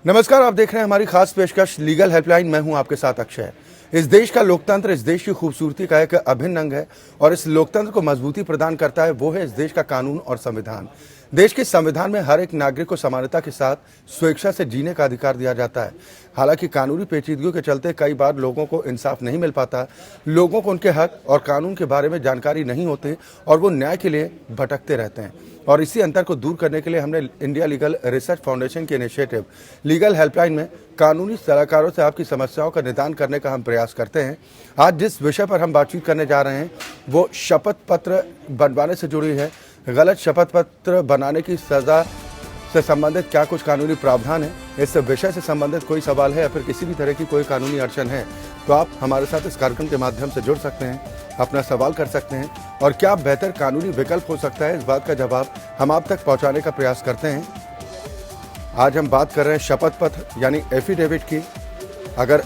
नमस्कार, आप देख रहे हैं हमारी खास पेशकश लीगल हेल्पलाइन। मैं हूं आपके साथ अक्षय। इस देश का लोकतंत्र इस देश की खूबसूरती का एक अभिन्न अंग है और इस लोकतंत्र को मजबूती प्रदान करता है वो है इस देश का कानून और संविधान। देश के संविधान में हर एक नागरिक को समानता के साथ स्वेच्छा से जीने का अधिकार दिया जाता है। हालांकि कानूनी पेचीदगियों के चलते कई बार लोगों को इंसाफ नहीं मिल पाता, लोगों को उनके हक और कानून के बारे में जानकारी नहीं होती और वो न्याय के लिए भटकते रहते हैं। और इसी अंतर को दूर करने के लिए हमने इंडिया लीगल रिसर्च फाउंडेशन के इनिशिएटिव लीगल हेल्पलाइन में कानूनी सलाहकारों से आपकी समस्याओं का निदान करने का हम प्रयास करते हैं। आज जिस विषय पर हम बातचीत करने जा रहे हैं वो शपथ पत्र बनवाने से जुड़ी है। गलत शपथ पत्र बनाने की सज़ा से संबंधित क्या कुछ कानूनी प्रावधान है, इस विषय से संबंधित कोई सवाल है या फिर किसी भी तरह की कोई कानूनी अड़चन है तो आप हमारे साथ इस कार्यक्रम के माध्यम से जुड़ सकते हैं, अपना सवाल कर सकते हैं और क्या बेहतर कानूनी विकल्प हो सकता है, इस बात का जवाब हम आप तक पहुंचाने का प्रयास करते हैं। आज हम बात कर रहे हैं शपथ पत्र यानी एफिडेविट की। अगर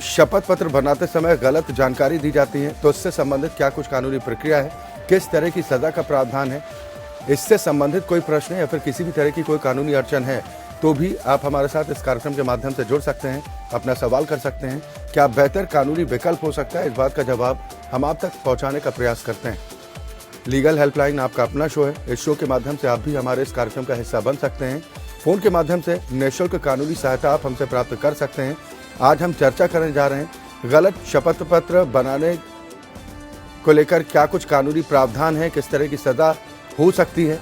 शपथ पत्र बनाते समय गलत जानकारी दी जाती है तो इससे संबंधित क्या कुछ कानूनी प्रक्रिया है, किस तरह की सज़ा का प्रावधान है, इससे संबंधित कोई प्रश्न है या फिर किसी भी तरह की कोई कानूनी अड़चन है तो भी आप हमारे साथ इस कार्यक्रम के माध्यम से जुड़ सकते हैं, अपना सवाल कर सकते हैं। क्या बेहतर कानूनी विकल्प हो सकता है, इस बात का जवाब हम आप तक पहुंचाने का प्रयास करते हैं। लीगल हेल्पलाइन आपका अपना शो है। इस शो के माध्यम से आप भी हमारे इस कार्यक्रम का हिस्सा बन सकते हैं। फ़ोन के माध्यम से निःशुल्क कानूनी सहायता आप हमसे प्राप्त कर सकते हैं। आज हम चर्चा करने जा रहे हैं गलत शपथ पत्र बनाने को लेकर क्या कुछ कानूनी प्रावधान है, किस तरह की सज़ा हो सकती है,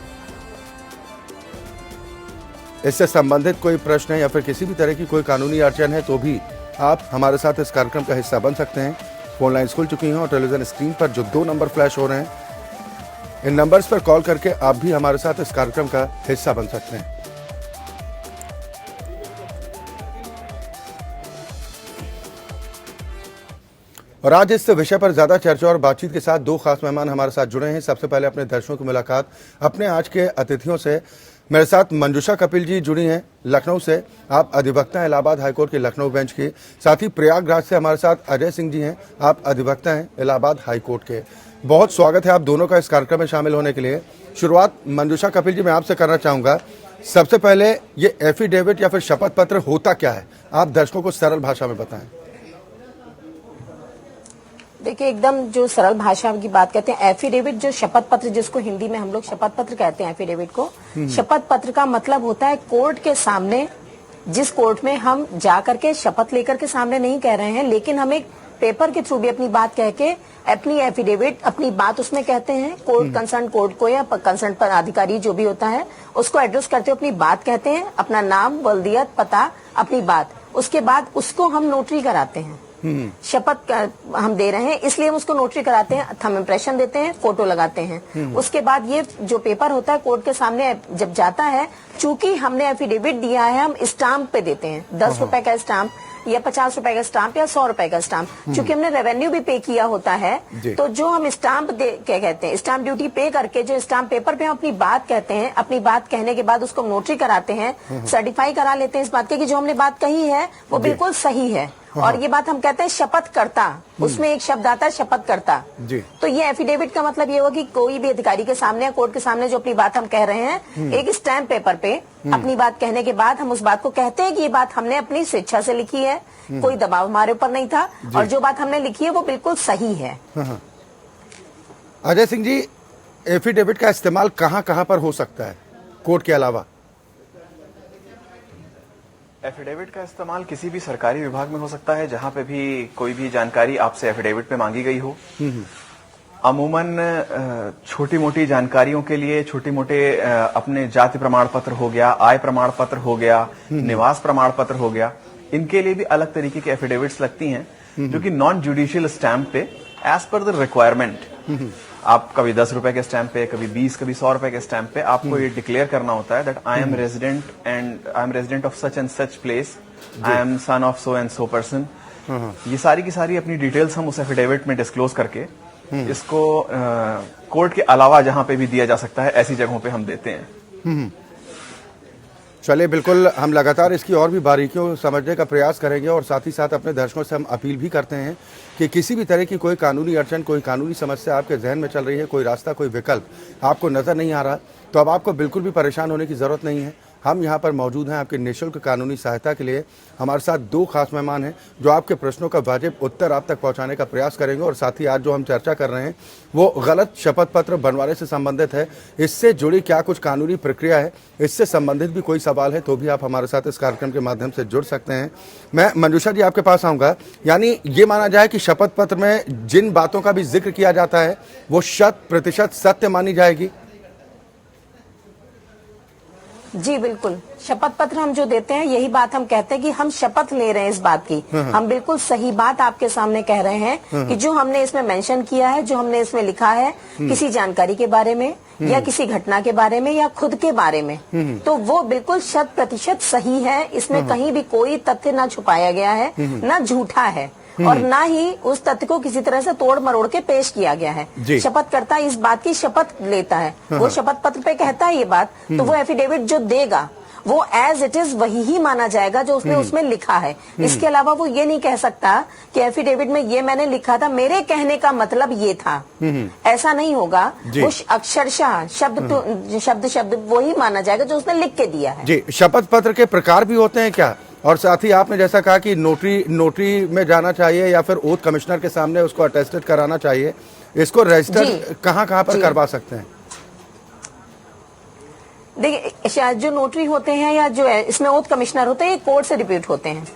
इससे संबंधित कोई प्रश्न है या फिर किसी भी तरह की कोई कानूनी अड़चन है तो भी आप हमारे साथ इस कार्यक्रम का हिस्सा बन सकते हैं। फोन लाइन्स खुल चुकी हैं और टेलीविजन स्क्रीन पर जो 2 नंबर फ्लैश हो रहे हैं, इन नंबर्स पर कॉल करके आप भी हमारे साथ इस कार्यक्रम का हिस्सा बन सकते हैं। और आज इस विषय पर ज्यादा चर्चा और बातचीत के साथ 2 खास मेहमान हमारे साथ जुड़े हैं। सबसे पहले अपने दर्शकों की मुलाकात अपने आज के अतिथियों से। मेरे साथ मंजूषा कपिल जी जुड़ी हैं लखनऊ से, आप अधिवक्ता हैं इलाहाबाद हाईकोर्ट के लखनऊ बेंच के। साथ ही प्रयागराज से हमारे साथ अजय सिंह जी हैं, आप अधिवक्ता हैं इलाहाबाद हाईकोर्ट के। बहुत स्वागत है आप दोनों का इस कार्यक्रम में शामिल होने के लिए। शुरुआत मंजूषा कपिल जी मैं आपसे करना चाहूँगा। सबसे पहले ये एफिडेविट या फिर शपथ पत्र होता क्या है, आप दर्शकों को सरल भाषा में बताएं। देखिए, एकदम जो सरल भाषा की बात करते हैं, एफिडेविट जो शपथ पत्र जिसको हिंदी में हम लोग शपथ पत्र कहते हैं, एफिडेविट को शपथ पत्र का मतलब होता है कोर्ट के सामने, जिस कोर्ट में हम जा करके शपथ लेकर के सामने नहीं कह रहे हैं, लेकिन हम एक पेपर के थ्रू भी अपनी बात कह के अपनी एफिडेविट अपनी बात उसमें कहते हैं। कोर्ट कंसर्न कोर्ट को या कंसर्न पर अधिकारी जो भी होता है उसको एड्रेस करते हुए अपनी बात कहते हैं, अपना नाम, वल्दियत, पता, अपनी बात। उसके बाद उसको हम नोटरी कराते हैं। शपथ हम दे रहे हैं इसलिए हम उसको नोटरी कराते हैं, थंब इम्प्रेशन देते हैं, फोटो लगाते हैं। उसके बाद ये जो पेपर होता है कोर्ट के सामने जब जाता है, चूंकि हमने एफिडेविट दिया है, हम स्टाम्प पे देते हैं 10 रुपए का स्टाम्प या 50 रुपए का स्टाम्प या 100 रुपए का स्टाम्प। चूंकि हमने रेवेन्यू भी पे किया होता है तो जो हम स्टाम्प क्या कहते हैं, स्टाम्प ड्यूटी पे करके जो स्टाम्प पेपर पे हम अपनी बात कहते हैं, अपनी बात कहने के बाद उसको नोटरी कराते हैं, सर्टिफाई करा लेते हैं इस बात के कि जो हमने बात कही है वो बिल्कुल सही है। और ये बात हम कहते हैं शपथ करता, उसमें एक शब्द आता है शपथ करता। तो ये एफिडेविट का मतलब ये होगा कि कोई भी अधिकारी के सामने या कोर्ट के सामने जो अपनी बात हम कह रहे हैं, एक स्टैम्प पेपर पे अपनी बात कहने के बाद हम उस बात को कहते हैं कि ये बात हमने अपनी स्वेच्छा से लिखी है, कोई दबाव हमारे ऊपर नहीं था और जो बात हमने लिखी है वो बिल्कुल सही है। अजय सिंह जी, एफिडेविट का इस्तेमाल कहाँ कहाँ पर हो सकता है कोर्ट के अलावा? एफिडेविट का इस्तेमाल किसी भी सरकारी विभाग में हो सकता है जहां पे भी कोई भी जानकारी आपसे एफिडेविट पे मांगी गई हो। अमूमन छोटी मोटी जानकारियों के लिए छोटे मोटे अपने जाति प्रमाण पत्र हो गया, आय प्रमाण पत्र हो गया, निवास प्रमाण पत्र हो गया, इनके लिए भी अलग तरीके की एफिडेविट्स लगती हैं जो कि नॉन जुडिशियल स्टैम्प पे एज पर द रिक्वायरमेंट, आप कभी 10 रुपए के स्टैम्प पे, कभी 20, कभी 100 रुपए के स्टैम्प पे आपको ये डिक्लेयर करना होता है that I am resident and I am resident of such and such place, I am son of so and so person. ये सारी की सारी अपनी डिटेल्स हम उस एफिडेविट में डिस्क्लोज करके इसको कोर्ट के अलावा जहां पे भी दिया जा सकता है ऐसी जगहों पे हम देते हैं। चलिए, बिल्कुल हम लगातार इसकी और भी बारीकियों को समझने का प्रयास करेंगे और साथ ही साथ अपने दर्शकों से हम अपील भी करते हैं कि किसी भी तरह की कोई कानूनी अड़चन, कोई कानूनी समस्या आपके जहन में चल रही है, कोई रास्ता, कोई विकल्प आपको नज़र नहीं आ रहा, तो अब आपको बिल्कुल भी परेशान होने की ज़रूरत नहीं है। हम यहाँ पर मौजूद हैं आपके निःशुल्क कानूनी सहायता के लिए। हमारे साथ दो खास मेहमान हैं जो आपके प्रश्नों का वाजिब उत्तर आप तक पहुँचाने का प्रयास करेंगे। और साथ ही आज जो हम चर्चा कर रहे हैं वो गलत शपथ पत्र बनवाने से संबंधित है। इससे जुड़ी क्या कुछ कानूनी प्रक्रिया है, इससे संबंधित भी कोई सवाल है तो भी आप हमारे साथ इस कार्यक्रम के माध्यम से जुड़ सकते हैं। मैं मंजूषा जी आपके पास आऊँगा। यानी ये माना जाए कि शपथ पत्र में जिन बातों का भी जिक्र किया जाता है वो 100% सत्य मानी जाएगी? जी बिल्कुल, शपथ पत्र हम जो देते हैं यही बात हम कहते हैं कि हम शपथ ले रहे हैं इस बात की। हम बिल्कुल सही बात आपके सामने कह रहे हैं कि जो हमने इसमें मेंशन किया है, जो हमने इसमें लिखा है किसी जानकारी के बारे में या किसी घटना के बारे में या खुद के बारे में, तो वो बिल्कुल 100% सही है। इसमें कहीं भी कोई तथ्य ना छुपाया गया है, ना झूठा है और ना ही उस तथ्य को किसी तरह से तोड़ मरोड़ के पेश किया गया है। शपथकर्ता इस बात की शपथ लेता है, वो शपथ पत्र पे कहता है ये बात, तो वो एफिडेविट जो देगा वो एज इट इज वही ही माना जाएगा जो उसने उसमें लिखा है। इसके अलावा वो ये नहीं कह सकता कि एफिडेविट में ये मैंने लिखा था, मेरे कहने का मतलब ये था, ऐसा नहीं होगा। वो अक्षरशः शब्द वही माना जाएगा जो उसने लिख के दिया है। जी, शपथ पत्र के प्रकार भी होते हैं क्या? और साथ ही आपने जैसा कहा कि नोटरी में जाना चाहिए या फिर ओथ कमिश्नर के सामने उसको अटेस्टेड कराना चाहिए, इसको रजिस्टर कहाँ पर करवा सकते हैं? देखिए, शायद जो नोटरी होते हैं या जो है इसमें ओथ कमिश्नर होते हैं, ये कोर्ट से रिप्यूट होते हैं।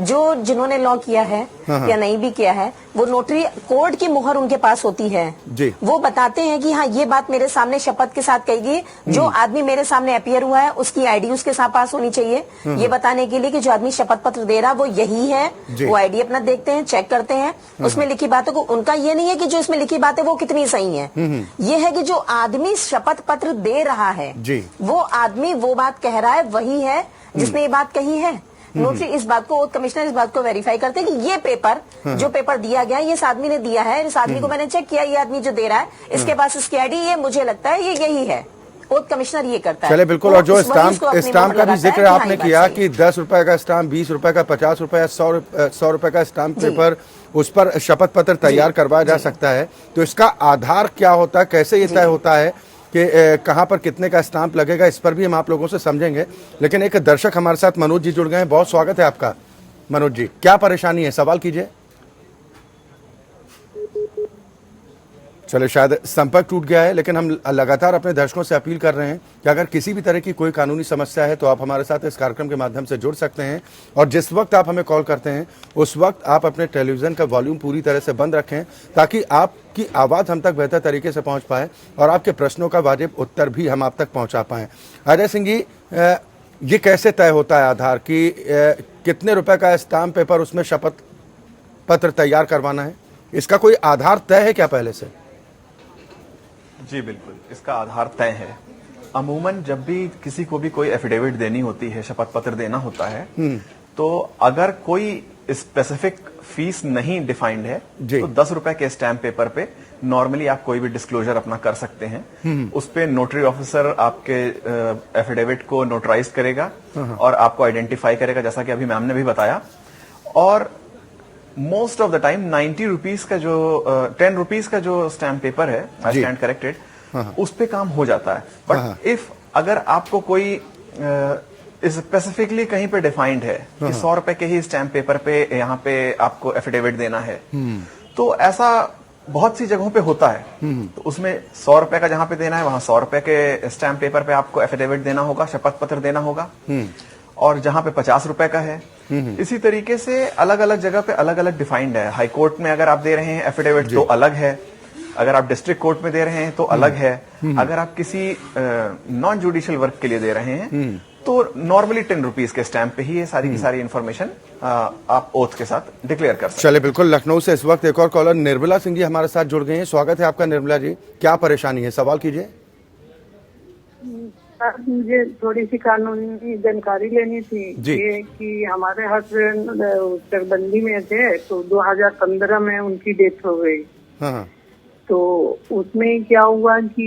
जो जिन्होंने लॉ किया है या नहीं भी किया है, वो नोटरी कोर्ट की मुहर उनके पास होती है जी। वो बताते हैं कि हाँ ये बात मेरे सामने शपथ के साथ कही गई, जो आदमी मेरे सामने अपीयर हुआ है उसकी आईडी उसके साथ पास होनी चाहिए, ये बताने के लिए कि जो आदमी शपथ पत्र दे रहा वो यही है। वो आईडी अपना देखते हैं, चेक करते हैं उसमें लिखी बातों को। उनका ये नहीं है कि जो इसमें लिखी बात है वो कितनी सही है, ये है कि जो आदमी शपथ पत्र दे रहा है वो आदमी वो बात कह रहा है वही है जिसने ये बात कही है। नोटरी इस बात को, कमिश्नर इस बात को वेरीफाई करते हैं कि ये पेपर जो पेपर दिया गया ये इस आदमी ने दिया है, इस आदमी को मैंने चेक किया, ये आदमी जो दे रहा है इसके पास इसकी आईडी, ये मुझे लगता है ये यही है। ओथ कमिश्नर ये करता है। चले बिल्कुल। और जो स्टाम्प का भी जिक्र आपने किया कि 10 रुपए का स्टाम्प, 20 रुपए का, 50 रुपए, 100 रुपए का स्टाम्प पेपर, उस पर शपथ पत्र तैयार करवाया जा सकता है, तो इसका आधार क्या होता है, कैसे ये तय होता है कि कहाँ पर कितने का स्टाम्प लगेगा, इस पर भी हम आप लोगों से समझेंगे। लेकिन एक दर्शक हमारे साथ मनोज जी जुड़ गए हैं, बहुत स्वागत है आपका। मनोज जी, क्या परेशानी है, सवाल कीजिए। चले, शायद संपर्क टूट गया है, लेकिन हम लगातार अपने दर्शकों से अपील कर रहे हैं कि अगर किसी भी तरह की कोई कानूनी समस्या है तो आप हमारे साथ इस कार्यक्रम के माध्यम से जुड़ सकते हैं। और जिस वक्त आप हमें कॉल करते हैं उस वक्त आप अपने टेलीविज़न का वॉल्यूम पूरी तरह से बंद रखें ताकि आपकी आवाज़ हम तक बेहतर तरीके से पहुँच पाए और आपके प्रश्नों का वाजिब उत्तर भी हम आप तक पहुँचा पाएँ। अजय सिंह जी, ये कैसे तय होता है आधार की कितने रुपए का स्टाम्प पेपर उसमें शपथ पत्र तैयार करवाना है, इसका कोई आधार तय है क्या पहले से? जी बिल्कुल, इसका आधार तय है। अमूमन जब भी किसी को भी कोई एफिडेविट देनी होती है, शपथ पत्र देना होता है, तो अगर कोई स्पेसिफिक फीस नहीं डिफाइंड है तो 10 रुपए के स्टैम्प पेपर पे नॉर्मली आप कोई भी डिस्क्लोजर अपना कर सकते हैं। उस पे नोटरी ऑफिसर आपके एफिडेविट को नोटराइज करेगा और आपको आइडेंटिफाई करेगा, जैसा कि अभी मैम ने भी बताया। और most of the time 90 rupees का जो 10 रुपीज का जो स्टैम्प पेपर है, आई स्टैंड करेक्टेड, उस पे काम हो जाता है। बट इफ अगर आपको कोई स्पेसिफिकली कहीं पे डिफाइंड है कि 100 रुपए के ही स्टैम्प पेपर पे यहाँ पे आपको एफिडेविट देना है, तो ऐसा बहुत सी जगहों पे होता है। तो उसमें 100 रुपए का जहां पे देना है वहां 100 रुपए के स्टैम्प पेपर पे आपको एफिडेविट देना होगा, शपथ पत्र देना होगा। और जहां पे 50 रुपए का है, इसी तरीके से अलग अलग जगह पे अलग अलग डिफाइंड है। हाई कोर्ट में अगर आप दे रहे हैं एफिडेविट तो अलग है, अगर आप डिस्ट्रिक्ट कोर्ट में दे रहे हैं तो अलग है, अगर आप किसी नॉन जुडिशियल वर्क के लिए दे रहे हैं तो नॉर्मली 10 रुपीज के स्टैम्प पे ही ये सारी की सारी इन्फॉर्मेशन आप ओथ के साथ डिक्लेयर कर सकते हैं। चले बिल्कुल। लखनऊ से इस वक्त एक और कॉलर निर्मला सिंह जी हमारे साथ जुड़ गए हैं, स्वागत है आपका निर्मला जी। क्या परेशानी है, सवाल कीजिए। मुझे थोड़ी सी कानूनी जानकारी लेनी थी ये कि हमारे हस्बैंड उत्तरबंदी में थे तो 2015 में उनकी डेथ हो गई। तो उसमें क्या हुआ कि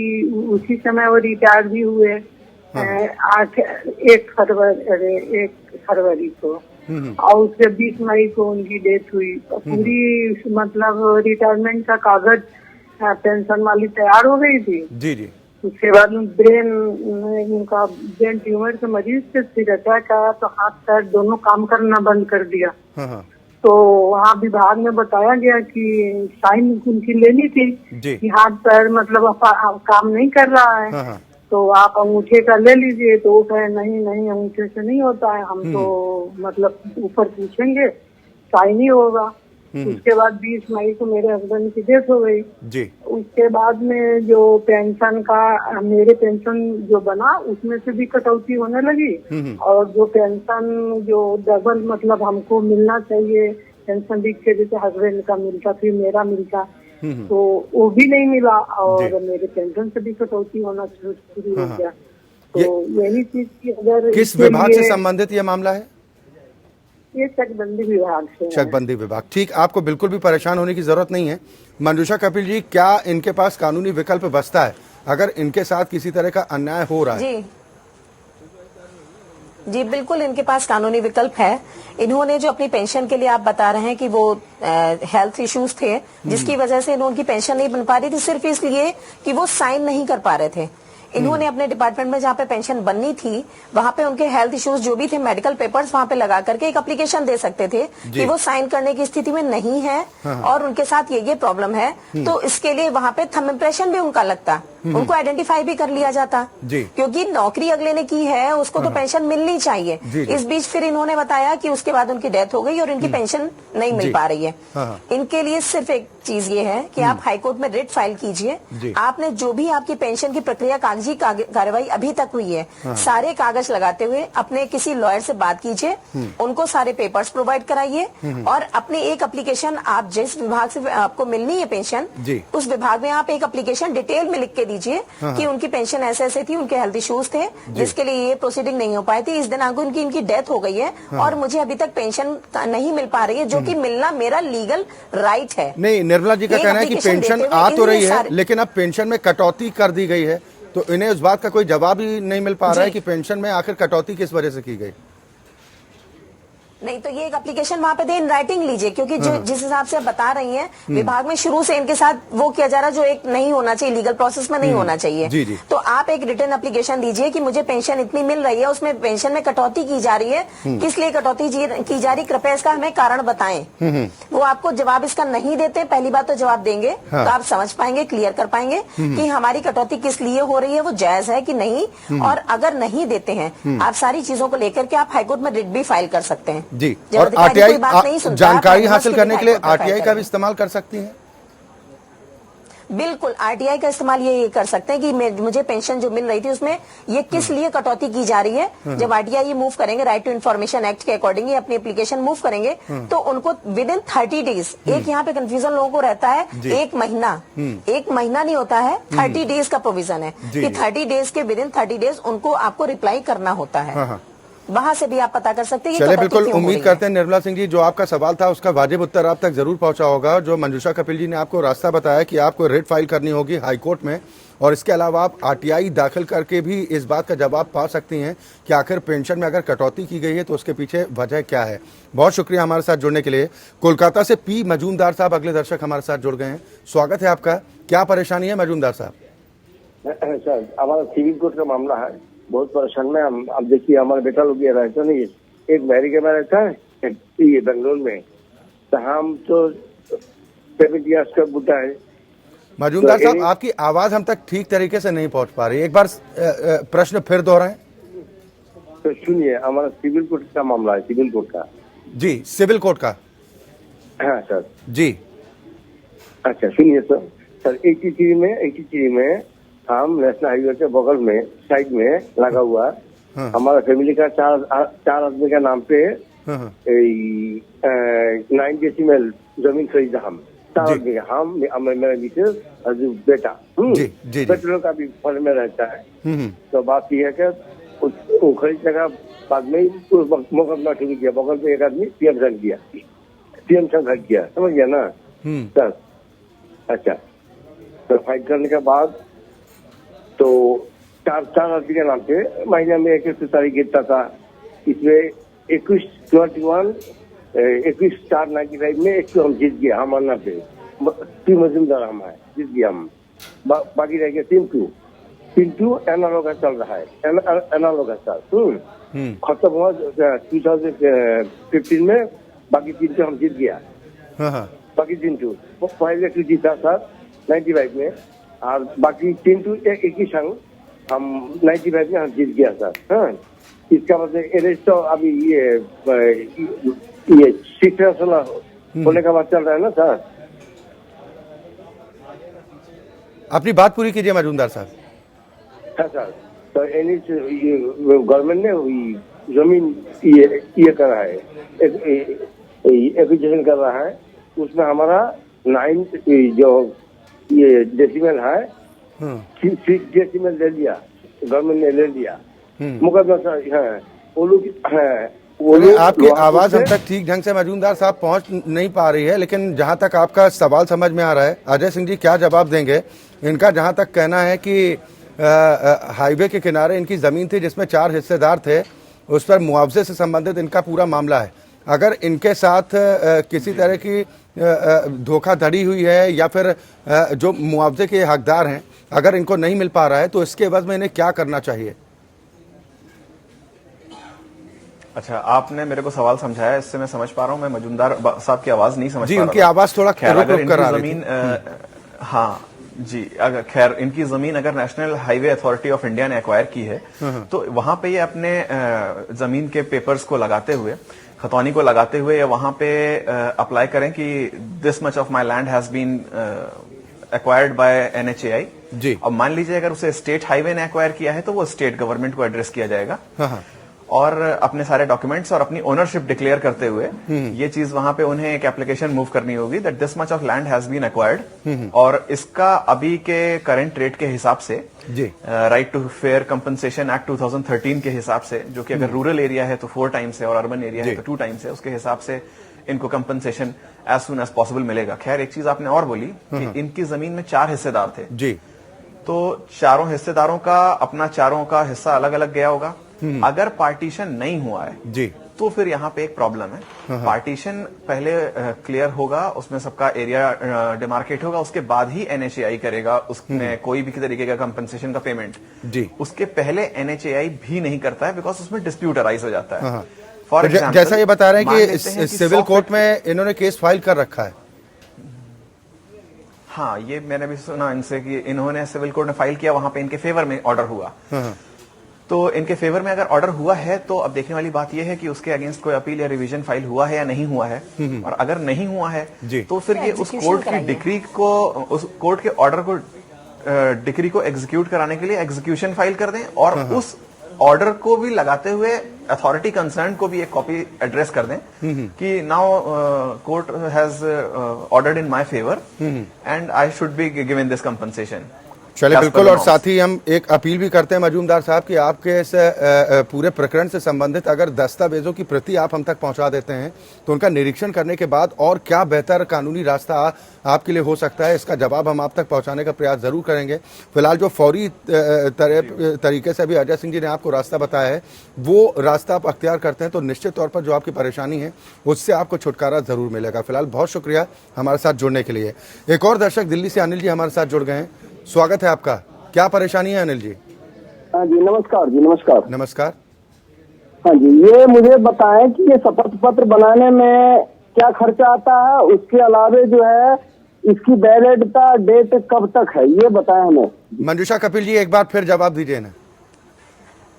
उसी समय वो रिटायर भी हुए 1 फरवरी को, और उसके 20 मई को उनकी डेथ हुई। पूरी मतलब रिटायरमेंट का कागज पेंशन वाली तैयार हो गई थी। जी जी। उसके बाद ब्रेन उनका ब्रेन ट्यूमर से मरीज से फिर अटैक आया तो हाथ पैर दोनों काम करना बंद कर दिया। तो वहाँ विभाग में बताया गया कि साइन उनकी लेनी थी कि हाथ पैर मतलब काम नहीं कर रहा है, तो आप अंगूठे का ले लीजिए। तो वो कहे नहीं नहीं अंगूठे से नहीं होता है, हम तो मतलब ऊपर पूछेंगे साइन ही होगा। उसके बाद 20 मई को मेरे हस्बैंड की डेथ हो गई जी। उसके बाद में जो पेंशन का मेरे पेंशन जो बना उसमें से भी कटौती होने लगी, और जो पेंशन जो डबल मतलब हमको मिलना चाहिए पेंशन भी के जैसे हस्बैंड का मिलता फिर मेरा मिलता, तो वो भी नहीं मिला और मेरे पेंशन से भी कटौती होना शुरू हो गया। तो यही चीज की अगर किस विभाग से संबंधित ये मामला है? ये चकबंदी विभाग से। चकबंदी विभाग, ठीक। आपको बिल्कुल भी परेशान होने की जरूरत नहीं है। मंजूषा कपिल जी, क्या इनके पास कानूनी विकल्प बचता है अगर इनके साथ किसी तरह का अन्याय हो रहा है? जी बिल्कुल इनके पास कानूनी विकल्प है। इन्होंने जो अपनी पेंशन के लिए आप बता रहे हैं कि वो हेल्थ इश्यूज थे जिसकी वजह से उनकी पेंशन नहीं बन पा रही थी, सिर्फ इसलिए कि वो साइन नहीं कर पा रहे थे। इन्होंने अपने डिपार्टमेंट में जहाँ पे पेंशन बननी थी वहाँ पे उनके हेल्थ इश्यूज जो भी थे मेडिकल पेपर्स वहाँ पे लगा करके एक एप्लीकेशन दे सकते थे कि वो साइन करने की स्थिति में नहीं है और उनके साथ ये प्रॉब्लम है, तो इसके लिए वहाँ पे थंब इम्प्रेशन भी उनका लगता, उनको आइडेंटिफाई भी कर लिया जाता, क्योंकि नौकरी अगले ने की है उसको तो पेंशन मिलनी चाहिए। इस बीच फिर इन्होंने बताया कि उसके बाद उनकी डेथ हो गई और इनकी पेंशन नहीं मिल पा रही है। इनके लिए सिर्फ एक चीज ये है कि आप हाईकोर्ट में रिट फाइल कीजिए। आपने जो भी आपकी पेंशन की प्रक्रिया कागजी कार्रवाई अभी तक हुई है सारे कागज लगाते हुए अपने किसी लॉयर से बात कीजिए, उनको सारे पेपर्स प्रोवाइड कराइए और अपनी एक एप्लीकेशन आप जिस विभाग से आपको मिलनी है पेंशन उस विभाग में आप एक एप्लीकेशन डिटेल में लिख के दीजिए कि उनकी पेंशन ऐसे ऐसे थी, उनके हेल्थ इश्यूज थे जिसके लिए ये प्रोसीडिंग नहीं हो पाई थी, इस दिनांक को इनकी डेथ हो गई है और मुझे अभी तक पेंशन नहीं मिल पा रही है, जो कि मिलना मेरा लीगल राइट है। नहीं, निर्मला जी का कहना है कि पेंशन आ तो रही है लेकिन अब पेंशन में कटौती कर दी गई है, तो इन्हें उस बात का कोई जवाब ही नहीं मिल पा रहा है कि पेंशन में आखिर कटौती किस वजह से की गई। नहीं तो ये एक एप्लीकेशन वहाँ पे दे इन राइटिंग लीजिए, क्योंकि जो जिस हिसाब से आप बता रही हैं विभाग में शुरू से इनके साथ वो किया जा रहा है जो एक नहीं होना चाहिए, लीगल प्रोसेस में नहीं होना चाहिए। जी। तो आप एक रिटर्न एप्लीकेशन दीजिए कि मुझे पेंशन इतनी मिल रही है, उसमें पेंशन में कटौती की जा रही है, किस लिए कटौती की जा रही, कृपया इसका हमें कारण बताएं। वो आपको जवाब इसका नहीं देते, पहली बात तो जवाब देंगे तो आप समझ पाएंगे, क्लियर कर पाएंगे कि हमारी कटौती किस लिए हो रही है, वो जायज है कि नहीं, और अगर नहीं देते हैं आप सारी चीजों को लेकर के आप हाईकोर्ट में रिट भी फाइल कर सकते हैं जी। और आरटीआई जानकारी हासिल करने के लिए आरटीआई का भी इस्तेमाल कर सकती हैं? बिल्कुल आरटीआई का इस्तेमाल ये कर सकते हैं कि मुझे पेंशन जो मिल रही थी उसमें ये किस लिए कटौती की जा रही है। जब आरटीआई ये मूव करेंगे राइट टू इन्फॉर्मेशन एक्ट के अकॉर्डिंग ये अपनी एप्लीकेशन मूव करेंगे तो उनको विद इन 30 डेज, एक यहाँ पे कंफ्यूजन लोगों को रहता है, एक महीना नहीं होता है, 30 डेज का प्रोविजन है कि 30 डेज के विद इन 30 डेज उनको आपको रिप्लाई करना होता है। वहां से भी आप पता कर सकते हैं। चलिए बिल्कुल उम्मीद करते हैं निर्मला सिंह जी जो आपका सवाल था उसका वाजिब उत्तर आप तक जरूर पहुंचा होगा। जो मंजूषा कपिल जी ने आपको रास्ता बताया कि आपको रिट फाइल करनी होगी हाई कोर्ट में और इसके अलावा आप आरटीआई दाखिल करके भी इस बात का जवाब पा सकती हैं कि आखिर पेंशन में अगर कटौती की गई है तो उसके पीछे वजह क्या है। बहुत शुक्रिया हमारे साथ जुड़ने के लिए। कोलकाता से पी मजूमदार साहब अगले दर्शक हमारे साथ जुड़ गए हैं, स्वागत है आपका। क्या परेशानी है मजूमदार साहब? सर हमारा सिविल कोर्ट का मामला है, बहुत परेशान में हम। अब देखिए हमारे बेटा लोग ये रहते नहीं, एक अमेरिका में रहता है ये बेंगलोर में, तो हम तो 70 इयर्स का बुढ़ा है। मजूमदार साहब आपकी आवाज हम तक ठीक तरीके से नहीं पहुंच पा रही, एक बार प्रश्न फिर दोहराएं। तो सुनिए, हमारा सिविल कोर्ट का मामला है, सिविल कोर्ट का। जी सिविल कोर्ट का। हाँ सर जी। अच्छा सुनिए सर 83 में हम नेशनल हाईवे के बगल में साइड में लगा हुआ हमारा फैमिली का चार आदमी का नाम पे 9 डेसिमल जमीन खरीदा हम, 4 आदमी का, हम मेरा मिसेज और जो बेटा पेट्रोल का भी फंड में रहता है। तो बात यह है कि वो खरीदने का बाद में मुकदमा शुरू किया, बगल में एक आदमी पीएम घर किया, समझ गया ना सर। अच्छा तो फाइट करने के बाद तो चार आदमी के नाम पे महीने में 21 तारीख गिरता था, इसमें 21/4/95 में एक हम जीत गया, हमारे पे 3 मजूमदार हम है जीत गया हम, बाकी रह गया 3 क्यों पिंटू एनालॉग चल रहा है, एनालॉग सर। खत्म हुआ 2015 में, बाकी 3 हम जीत गया। बाकी 3 पहले 2 जीता सर 95 में, और बाकी 3 एक ही संग हम 95 में हम जीत गया सर। हाँ, इसका मतलब एरेस्ट तो अभी ये 6 होने का बात चल रहा है ना सर। अपनी बात पूरी कीजिए मजूमदार साहब। हाँ सर, तो गवर्नमेंट ने जमीन ये कर रहा है, एक्विजिशन कर रहा है, उसमें हमारा 9 जो ये डेसिमल है 6 डेसिमल ले लिया, गवर्नमेंट ने ले लिया मुकदमा सर। हाँ, वो लोग आपकी आवाज हम तक ठीक ढंग से मजूमदार साहब पहुंच नहीं पा रही है, लेकिन जहां तक आपका सवाल समझ में आ रहा है, अजय सिंह जी क्या जवाब देंगे? इनका जहां तक कहना है कि हाईवे के किनारे इनकी जमीन थी जिसमें 4 हिस्सेदार थे, उस पर मुआवजे से संबंधित इनका पूरा मामला है। अगर इनके साथ किसी तरह की धोखाधड़ी हुई है या फिर जो मुआवजे के हकदार हैं अगर इनको नहीं मिल पा रहा है, तो इसके एवज में इन्हें क्या करना चाहिए? अच्छा, आपने मेरे को सवाल समझाया, इससे मैं समझ पा रहा हूँ। मैं मजूमदार साहब की आवाज नहीं समझ पा रहा। जी, उनकी आवाज थोड़ा खैर, अगर इनकी जमीन हाँ जी, अगर खैर इनकी जमीन अगर national highway authority of India ने एक्वायर की है, तो वहां पे ये अपने जमीन के पेपर्स को लगाते हुए, खतौनी को लगाते हुए, या वहां पे अप्लाई करें कि this much of my land has been acquired by NHAI। जी। अब मान लीजिए अगर उसे स्टेट हाईवे ने एक्वायर किया है तो वो स्टेट गवर्नमेंट को एड्रेस किया जाएगा और अपने सारे डॉक्यूमेंट्स और अपनी ओनरशिप डिक्लेयर करते हुए ये चीज वहां पे उन्हें एक एप्लीकेशन मूव करनी होगी that this much of land has been acquired, और इसका अभी के करंट रेट के हिसाब से, right to fair compensation act 2013 के हिसाब से, जो कि अगर रूरल एरिया है तो 4 टाइम्स है और अर्बन एरिया है तो 2 टाइम्स है, उसके हिसाब से इनको compensation as soon as possible मिलेगा। खैर, एक चीज आपने और बोली कि इनकी जमीन में 4 हिस्सेदार थे जी, तो चारों हिस्सेदारों का अपना चारों का हिस्सा अलग अलग गया होगा। अगर पार्टीशन नहीं हुआ है जी, तो फिर यहाँ पे एक प्रॉब्लम है। पार्टीशन पहले क्लियर होगा, उसमें सबका एरिया डिमार्केट होगा, उसके बाद ही NHAI करेगा उसमें कोई भी तरीके का कंपनसेशन का पेमेंट जी। उसके पहले NHAI भी नहीं करता है, बिकॉज उसमें डिस्प्यूट अराइज हो जाता है। फॉर एग्जाम्पल, जैसा ये बता रहे हैं कि सिविल कोर्ट में इन्होंने केस फाइल कर रखा है। हाँ, ये मैंने भी सुना इनसे कि इन्होंने सिविल कोर्ट में फाइल किया, वहां पे इनके फेवर में ऑर्डर हुआ। तो इनके फेवर में अगर ऑर्डर हुआ है तो अब देखने वाली बात यह है कि उसके अगेंस्ट कोई अपील या रिवीजन फाइल हुआ है या नहीं हुआ है, और अगर नहीं हुआ है तो फिर ये उस कोर्ट की डिक्री को, उस कोर्ट के ऑर्डर को, डिक्री को एग्जीक्यूट कराने के लिए एग्जीक्यूशन फाइल कर दें, और उस ऑर्डर को भी लगाते हुए अथॉरिटी कंसर्न को भी एक कॉपी एड्रेस कर दें कि now court has ordered in my favour and I should be given this compensation. चलिए, बिल्कुल। और साथ ही हम एक अपील भी करते हैं मजूमदार साहब कि आपके इस पूरे प्रकरण से संबंधित अगर दस्तावेजों की प्रति आप हम तक पहुंचा देते हैं तो उनका निरीक्षण करने के बाद और क्या बेहतर कानूनी रास्ता आपके लिए हो सकता है, इसका जवाब हम आप तक पहुंचाने का प्रयास जरूर करेंगे। फिलहाल जो फौरी तरीके से अभी अजय सिंह जी ने आपको रास्ता बताया है, वो रास्ता आप अख्तियार करते हैं तो निश्चित तौर पर जो आपकी परेशानी है उससे आपको छुटकारा जरूर मिलेगा। फिलहाल बहुत शुक्रिया हमारे साथ जुड़ने के लिए। एक और दर्शक दिल्ली से अनिल जी हमारे साथ जुड़ गए हैं, स्वागत है आपका। क्या परेशानी है अनिल जी? हाँ जी, नमस्कार जी। नमस्कार। नमस्कार। हाँ जी, ये मुझे बताएं कि ये शपथ पत्र बनाने में क्या खर्चा आता है, उसके अलावे जो है इसकी वैलिडिटी डेट कब तक है, ये बताएं हमें। मंजूषा कपिल जी, एक बार फिर जवाब दीजिए ना।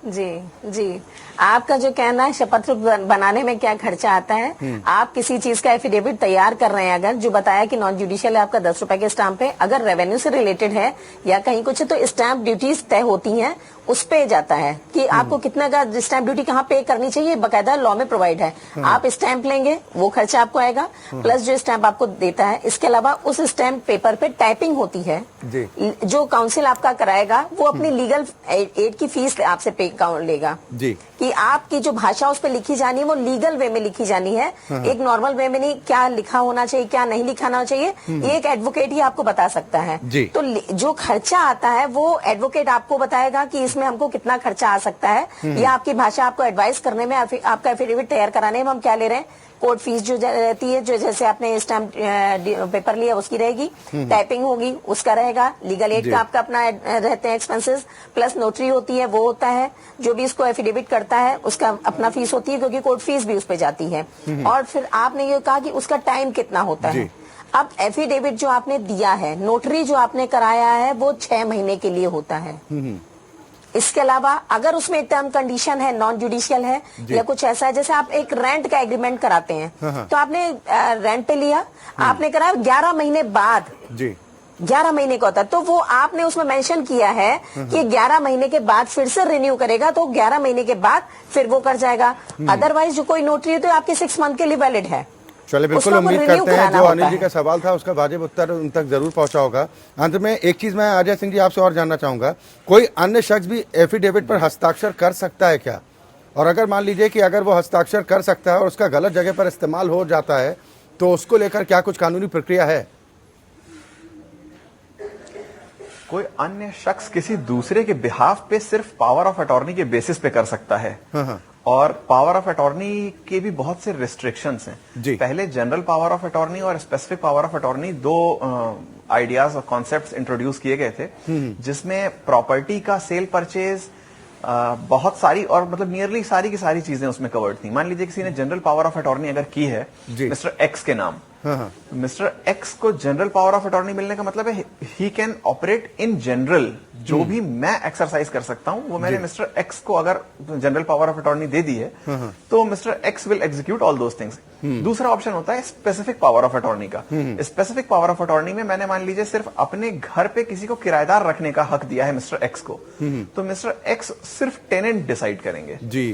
जी जी, आपका जो कहना है शपथ बनाने में क्या खर्चा आता है, आप किसी चीज का एफिडेविट तैयार कर रहे हैं अगर, जो बताया कि नॉन जुडिशियल है आपका 10 रुपए के स्टैंप पे, अगर रेवेन्यू से रिलेटेड है या कहीं कुछ है तो स्टैंप ड्यूटीज तय होती हैं, उस पे जाता है कि आपको कितना का स्टैंप ड्यूटी कहाँ पे करनी चाहिए, बकायदा लॉ में प्रोवाइड है। आप स्टैंप लेंगे वो खर्चा आपको आएगा, प्लस जो स्टैंप आपको देता है, इसके अलावा उस स्टैंप पेपर पे टाइपिंग होती है जो काउंसिल आपका कराएगा, वो अपनी लीगल एड की फीस आपसे पे लेगा जी, कि आपकी जो भाषा उस पर लिखी जानी है वो लीगल वे में लिखी जानी है, एक नॉर्मल वे में नहीं। क्या लिखा होना चाहिए क्या नहीं लिखाना चाहिए, ये एक एडवोकेट ही आपको बता सकता है। तो जो खर्चा आता है वो एडवोकेट आपको बताएगा कि इसमें हमको कितना खर्चा आ सकता है, या आपकी भाषा आपको एडवाइस करने में, आपका एफिडेविट तैयार कराने में हम क्या ले रहे हैं, कोर्ट फीस जो रहती है, जो जैसे आपने स्टैम्प पेपर लिया उसकी रहेगी, टाइपिंग होगी उसका रहेगा, लीगल एड का आपका अपना रहते हैं एक्सपेंसेस, प्लस नोटरी होती है वो होता है, जो भी इसको एफिडेविट करता है उसका अपना फीस होती है, क्योंकि कोर्ट फीस भी उस पर जाती है। और फिर आपने ये कहा कि उसका टाइम कितना होता है। अब एफिडेविट जो आपने दिया है, नोटरी जो आपने कराया है, वो 6 महीने के लिए होता है। इसके अलावा अगर उसमें टर्म कंडीशन है, नॉन जुडिशियल है या कुछ ऐसा है, जैसे आप एक रेंट का एग्रीमेंट कराते हैं, तो आपने रेंट पे लिया, आपने कराया 11 महीने बाद, 11 महीने का होता है, तो वो आपने उसमें मेंशन किया है कि 11 महीने के बाद फिर से रिन्यू करेगा, तो 11 महीने के बाद फिर वो कर जाएगा। अदरवाइज जो कोई नोटरी है तो आपके 6 मंथ के लिए वैलिड है। चलिए, बिल्कुल उम्मीद करते हैं जो अनिल जी का सवाल था उसका वाजिब उत्तर उन तक जरूर पहुंचा होगा। अंत में एक चीज मैं अजय सिंह जी आपसे और जानना चाहूंगा, कोई अन्य शख्स भी एफिडेविट पर हस्ताक्षर कर सकता है क्या? और अगर मान लीजिए कि अगर वो हस्ताक्षर कर सकता है और उसका गलत जगह पर इस्तेमाल हो जाता है, तो उसको लेकर क्या कुछ कानूनी प्रक्रिया है? कोई अन्य शख्स किसी दूसरे के बिहाफ पे सिर्फ पावर ऑफ अटॉर्नी के बेसिस पे कर सकता है। और पावर ऑफ अटॉर्नी के भी बहुत से रिस्ट्रिक्शंस हैं। पहले जनरल पावर ऑफ अटॉर्नी और स्पेसिफिक पावर ऑफ अटॉर्नी दो आइडियाज और कॉन्सेप्ट्स इंट्रोड्यूस किए गए थे, जिसमें प्रॉपर्टी का सेल परचेज बहुत सारी और मतलब नियरली सारी की सारी चीजें उसमें कवर्ड थी। मान लीजिए किसी ने जनरल पावर ऑफ अटॉर्नी अगर की है मिस्टर एक्स के नाम, मिस्टर एक्स को जनरल पावर ऑफ अटॉर्नी मिलने का मतलब है he can operate in general, जो भी मैं एक्सरसाइज कर सकता हूं वो मैंने मिस्टर एक्स को अगर जनरल पावर ऑफ अटॉर्नी दे दी है, तो mister x will execute all those things. दूसरा ऑप्शन होता है स्पेसिफिक पावर ऑफ अटॉर्नी का। स्पेसिफिक पावर ऑफ अटॉर्नी में मैंने मान लीजिए सिर्फ अपने घर पे किसी को किराएदार रखने का हक दिया है मिस्टर एक्स को, तो मिस्टर एक्स सिर्फ टेनेंट डिसाइड करेंगे जी।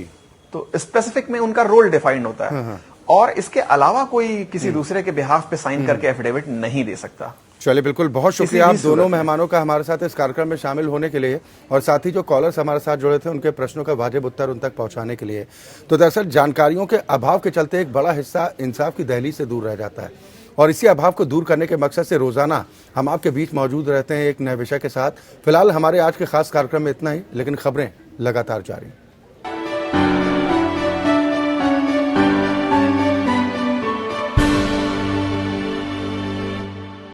तो स्पेसिफिक में उनका रोल डिफाइंड होता है, और इसके अलावा कोई किसी दूसरे के बिहाफ पे साइन करके एफिडेविट नहीं दे सकता। चलिए, बिल्कुल, बहुत शुक्रिया आप दोनों मेहमानों का हमारे साथ इस कार्यक्रम में शामिल होने के लिए, और साथ ही जो कॉलर्स हमारे साथ जुड़े थे उनके प्रश्नों का वाजिब उत्तर उन तक पहुंचाने के लिए। तो दरअसल जानकारियों के अभाव के चलते एक बड़ा हिस्सा इंसाफ की दहलीज से दूर रह जाता है, और इसी अभाव को दूर करने के मकसद से रोजाना हम आपके बीच मौजूद रहते हैं एक नए विषय के साथ। फिलहाल हमारे आज के खास कार्यक्रम में इतना ही, लेकिन खबरें लगातार जारी।